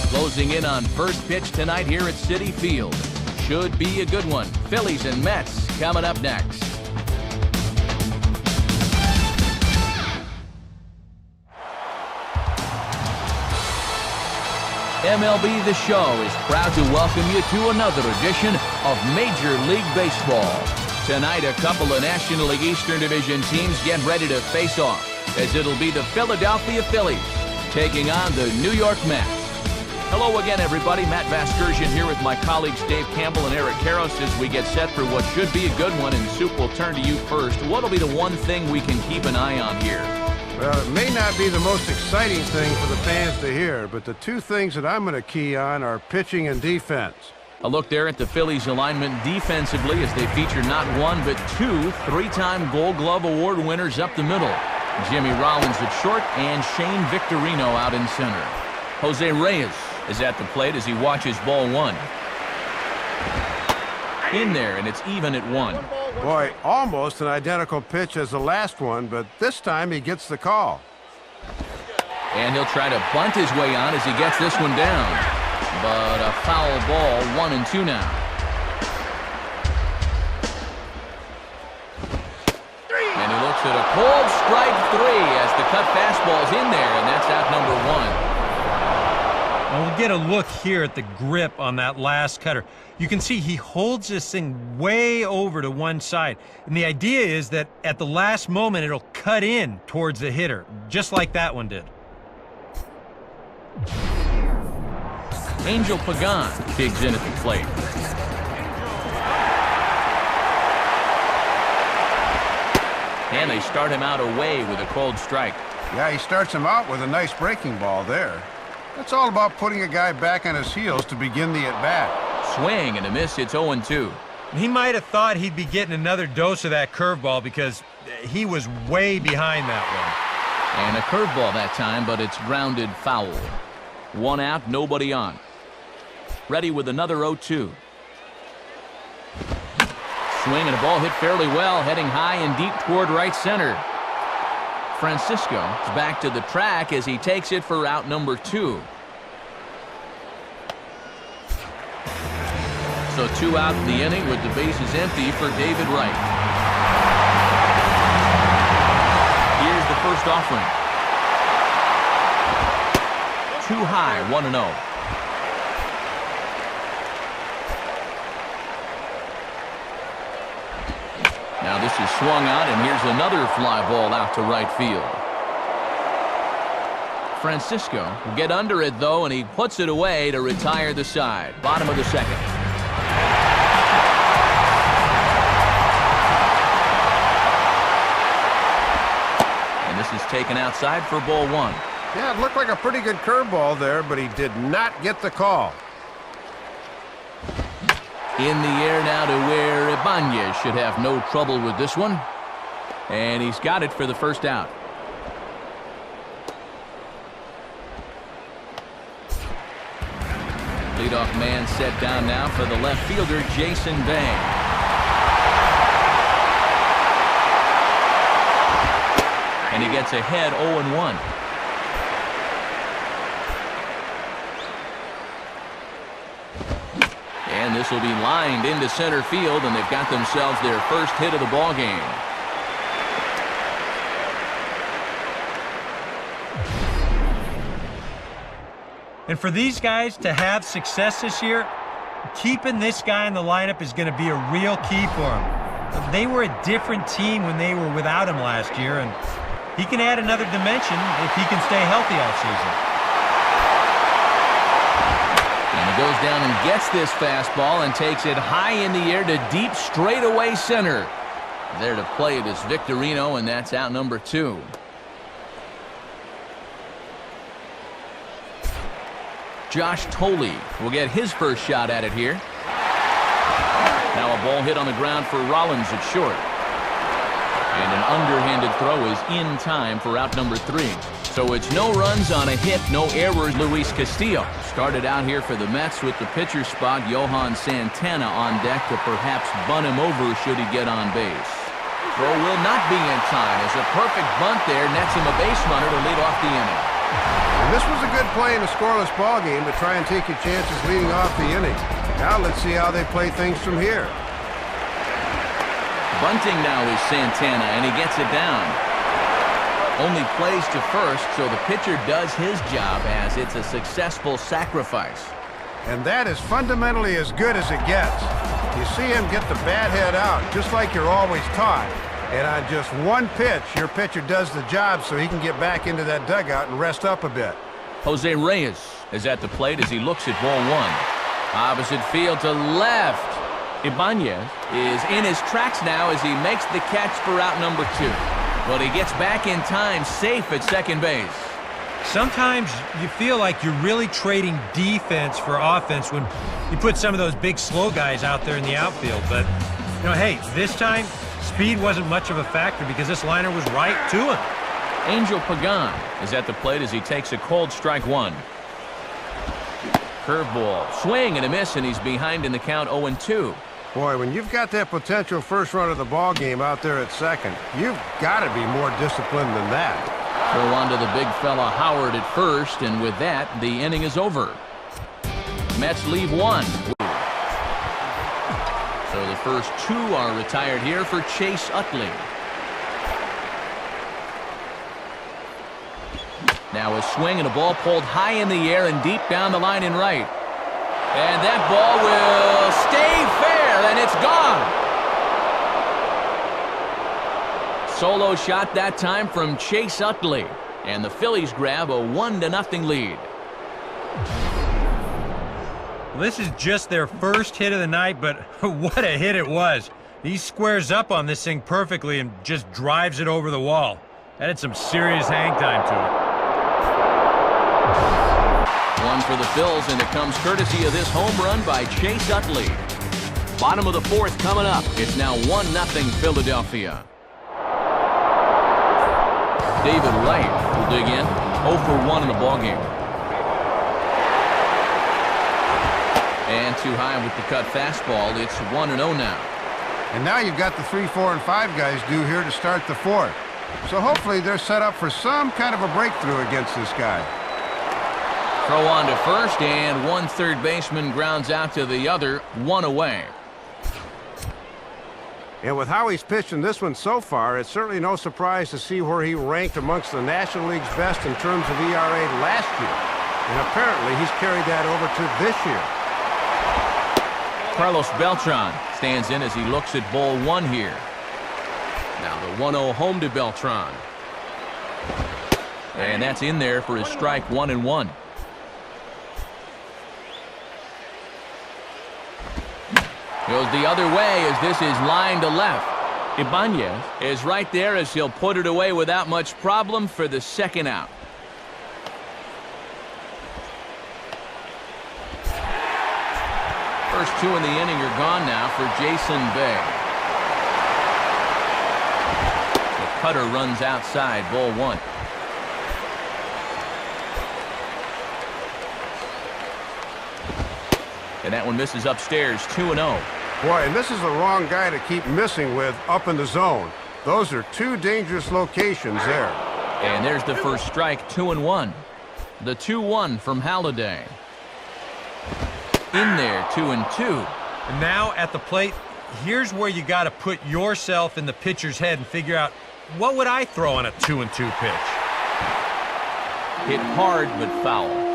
closing in on first pitch tonight here at Citi Field. Should be a good one. Phillies and Mets coming up next. MLB The Show is proud to welcome you to another edition of Major League Baseball. Tonight, a couple of National League Eastern Division teams get ready to face off, as it'll be the Philadelphia Phillies taking on the New York Mets. Hello again, everybody. Matt Vasgersian here with my colleagues Dave Campbell and Eric Karros as we get set for what should be a good one. And Soup, will turn to you first. What'll be the one thing we can keep an eye on here? Well, it may not be the most exciting thing for the fans to hear, but the two things that I'm going to key on are pitching and defense. A look there at the Phillies' alignment defensively as they feature not one but two three-time Gold Glove Award winners up the middle. Jimmy Rollins at short and Shane Victorino out in center. Jose Reyes is at the plate as he watches ball one. In there, and it's even at one. Boy, almost an identical pitch as the last one, but this time he gets the call. And he'll try to bunt his way on as he gets this one down. But a foul ball, 1-2 now. And he looks at a cold strike three as the cut fastball's in there, and that's out number one. And we'll get a look here at the grip on that last cutter. You can see he holds this thing way over to one side. And the idea is that at the last moment, it'll cut in towards the hitter, just like that one did. Angel Pagan digs in at the plate. And they start him out away with a cold strike. Yeah, he starts him out with a nice breaking ball there. It's all about putting a guy back on his heels to begin the at-bat. Swing and a miss. It's 0-2. He might have thought he'd be getting another dose of that curveball because he was way behind that one. And a curveball that time, but it's grounded foul. One out, nobody on. Ready with another 0-2. Swing and a ball hit fairly well, heading high and deep toward right center. Francisco is back to the track as he takes it for out number 2. So 2 out in the inning with the bases empty for David Wright. Here's the first offering. Too high, 1-0. Now this is swung out, and here's another fly ball out to right field. Francisco will get under it, though, and he puts it away to retire the side. Bottom of the second. And this is taken outside for ball one. Yeah, it looked like a pretty good curveball there, but he did not get the call. In the air now to where Ibanez should have no trouble with this one. And he's got it for the first out. Leadoff man set down now for the left fielder, Jason Bang. And he gets ahead 0-1. And this will be lined into center field, and they've got themselves their first hit of the ball game. And for these guys to have success this year, keeping this guy in the lineup is going to be a real key for them. They were a different team when they were without him last year, and he can add another dimension if he can stay healthy all season. Goes down and gets this fastball and takes it high in the air to deep straightaway center. There to play it is Victorino, and that's out number 2. Josh Thole will get his first shot at it here. Now a ball hit on the ground for Rollins at short. And an underhanded throw is in time for out number 3. So it's no runs on a hit, no errors. Luis Castillo started out here for the Mets with the pitcher spot. Johan Santana on deck to perhaps bunt him over should he get on base. Throw will not be in time as a perfect bunt there nets him a base runner to lead off the inning. And this was a good play in a scoreless ball game to try and take your chances leading off the inning. Now let's see how they play things from here. Bunting now is Santana, and he gets it down. Only plays to first, so the pitcher does his job as it's a successful sacrifice. And that is fundamentally as good as it gets. You see him get the bat head out, just like you're always taught. And on just one pitch, your pitcher does the job so he can get back into that dugout and rest up a bit. Jose Reyes is at the plate as he looks at ball one. Opposite field to left. Ibanez is in his tracks now as he makes the catch for out number 2. But he gets back in time, safe at second base. Sometimes you feel like you're really trading defense for offense when you put some of those big slow guys out there in the outfield. But, hey, this time speed wasn't much of a factor because this liner was right to him. Angel Pagan is at the plate as he takes a cold strike one. Curveball, swing and a miss, and he's behind in the count 0-2. Boy, when you've got that potential first run of the ball game out there at second, you've got to be more disciplined than that. Throw on to the big fella Howard at first, and with that, the inning is over. Mets leave one. So the first 2 are retired here for Chase Utley. Now a swing and a ball pulled high in the air and deep down the line in right. And that ball will stay fair, and it's gone. Solo shot that time from Chase Utley, and the Phillies grab a 1-0 lead. Well, this is just their first hit of the night, but what a hit it was. He squares up on this thing perfectly and just drives it over the wall. That had some serious hang time to it. One for the Phils, and it comes courtesy of this home run by Chase Utley. Bottom of the 4th coming up. It's now 1-0 Philadelphia. David Wright will dig in. 0 for 1 in the ballgame. And too high with the cut fastball. It's 1-0 now. And now you've got the 3, 4, and 5 guys due here to start the 4th. So hopefully they're set up for some kind of a breakthrough against this guy. Throw on to first, and one third baseman grounds out to the other, 1 away. And with how he's pitched in this one so far, it's certainly no surprise to see where he ranked amongst the National League's best in terms of ERA last year. And apparently he's carried that over to this year. Carlos Beltran stands in as he looks at ball 1 here. Now the 1-0 home to Beltran. And that's in there for his strike 1-1. Goes the other way as this is line to left. Ibanez is right there as he'll put it away without much problem for the second out. First 2 in the inning are gone now for Jason Bay. The cutter runs outside, ball 1. And that one misses upstairs, 2-0. Boy, and this is the wrong guy to keep missing with up in the zone. Those are 2 dangerous locations there. And there's the first strike, 2-1. The 2-1 from Halladay. In there, 2-2. And now at the plate, here's where you got to put yourself in the pitcher's head and figure out, what would I throw on a 2-2 pitch? Hit hard but foul.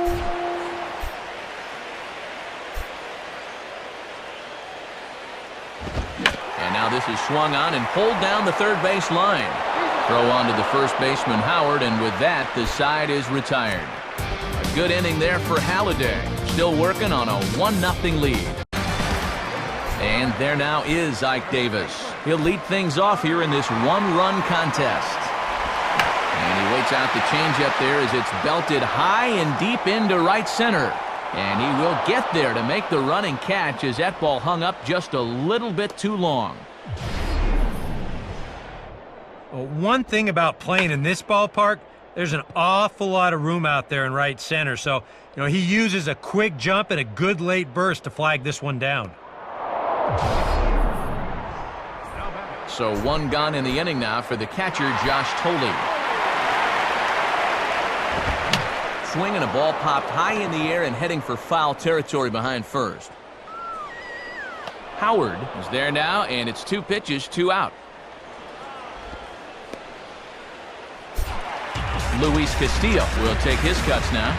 And now this is swung on and pulled down the third base line. Throw on to the first baseman, Howard, and with that, the side is retired. A good inning there for Halladay. Still working on a 1-0 lead. And there now is Ike Davis. He'll lead things off here in this 1-run contest. And he waits out the changeup there as it's belted high and deep into right center. And he will get there to make the running catch as that ball hung up just a little bit too long. Well, one thing about playing in this ballpark, there's an awful lot of room out there in right center. So, he uses a quick jump and a good late burst to flag this one down. So 1 gone in the inning now for the catcher, Josh Thole. swing and a ball popped high in the air and heading for foul territory behind first. Howard is there now, and it's 2 pitches, 2 out. Luis Castillo will take his cuts now.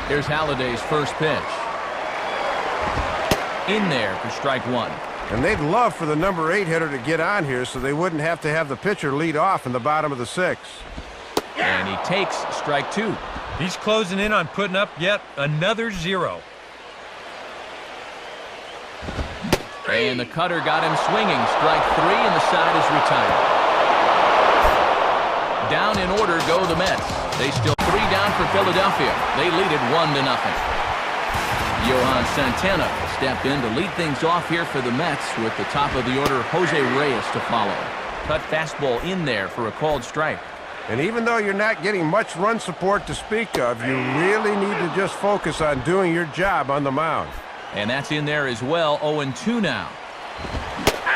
Here's Halliday's first pitch. In there for strike 1. And they'd love for the number 8 hitter to get on here so they wouldn't have to have the pitcher lead off in the bottom of the 6th. And he takes strike 2. He's closing in on putting up yet another 0. And the cutter got him swinging. Strike 3, and the side is retired. Down in order go the Mets. They still 3 down for Philadelphia. They lead it 1-0. Johan Santana stepped in to lead things off here for the Mets with the top of the order, Jose Reyes, to follow. Cut fastball in there for a called strike. And even though you're not getting much run support to speak of, you really need to just focus on doing your job on the mound. And that's in there as well. 0-2 now.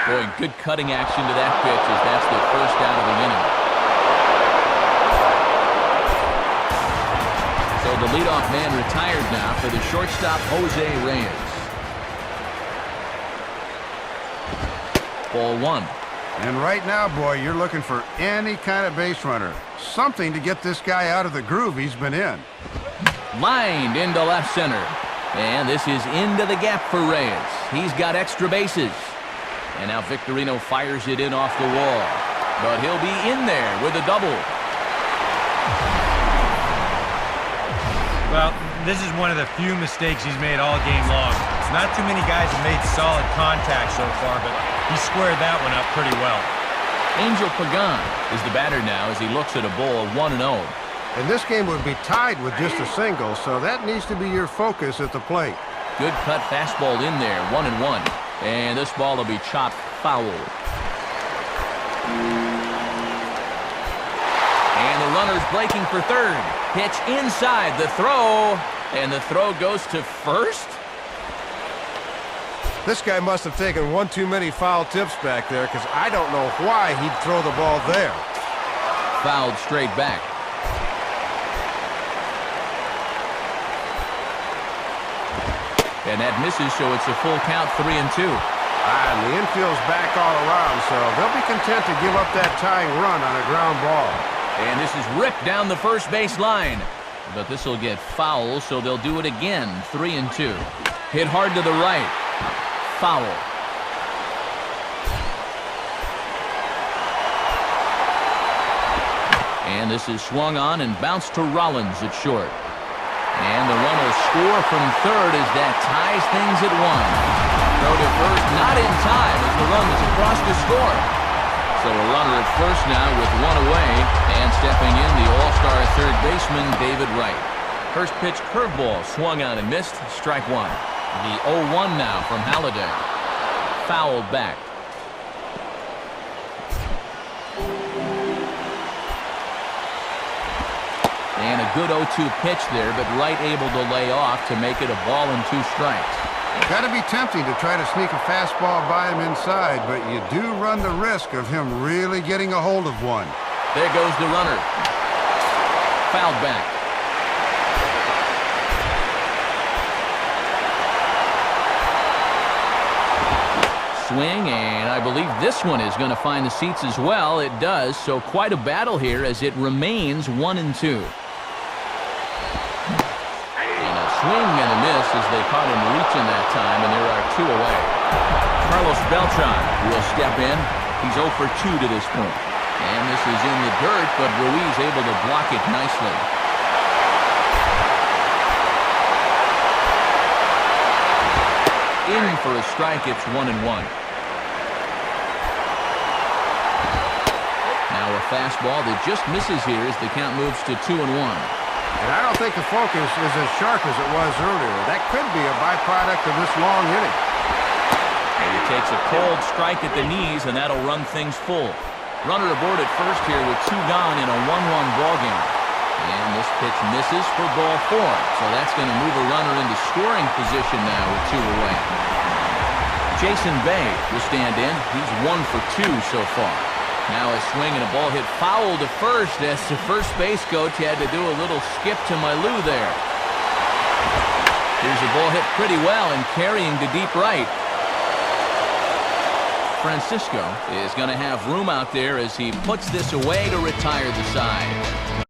Boy, good cutting action to that pitch as that's the first out of the inning. So the leadoff man retired now for the shortstop, Jose Reyes. Ball 1. And right now, boy, you're looking for any kind of base runner. Something to get this guy out of the groove he's been in. Lined into left center. And this is into the gap for Reyes. He's got extra bases. And now Victorino fires it in off the wall. But he'll be in there with a double. Well, this is one of the few mistakes he's made all game long. Not too many guys have made solid contact so far, but he squared that one up pretty well. Angel Pagan is the batter now as he looks at a ball 1-0. And this game would be tied with just a single, so that needs to be your focus at the plate. Good cut fastball in there, 1-1. And this ball will be chopped foul. And the runner's breaking for third. Pitch inside, the throw. And the throw goes to first? This guy must have taken one too many foul tips back there, because I don't know why he'd throw the ball there. Fouled straight back. And that misses, so it's a full count, 3-2. And the infield's back all around, so they'll be content to give up that tying run on a ground ball. And this is ripped down the first base line. But this will get foul, so they'll do it again, 3-2. Hit hard to the right. Foul. And this is swung on and bounced to Rollins at short. And the run will score from third as that ties things at 1. Throw to first, not in time as the run was across to score. So a runner at first now with 1 away, and stepping in the all-star third baseman, David Wright. First pitch curveball swung on and missed, strike 1. The 0-1 now from Halliday. Fouled back. And a good 0-2 pitch there, but Wright able to lay off to make it a ball and 2 strikes. Got to be tempting to try to sneak a fastball by him inside, but you do run the risk of him really getting a hold of one. There goes the runner. Fouled back. Swing, and I believe this one is going to find the seats as well. It does, so quite a battle here as it remains 1-2. Swing and a miss as they caught him reaching that time, and there are 2 away. Carlos Beltran will step in. He's 0 for 2 to this point. And this is in the dirt, but Ruiz able to block it nicely. In for a strike, it's 1-1. Now a fastball that just misses here as the count moves to 2-1. And I don't think the focus is as sharp as it was earlier. That could be a byproduct of this long inning. And he takes a cold strike at the knees, and that'll run things full. Runner aboard at first here with 2 gone in a 1-1 ballgame. And this pitch misses for ball 4. So that's going to move a runner into scoring position now with 2 away. Jason Bay will stand in. He's 1 for 2 so far. Now a swing and a ball hit foul to first as the first base coach had to do a little skip to my Lou there. Here's a ball hit pretty well and carrying to deep right. Francisco is going to have room out there as he puts this away to retire the side.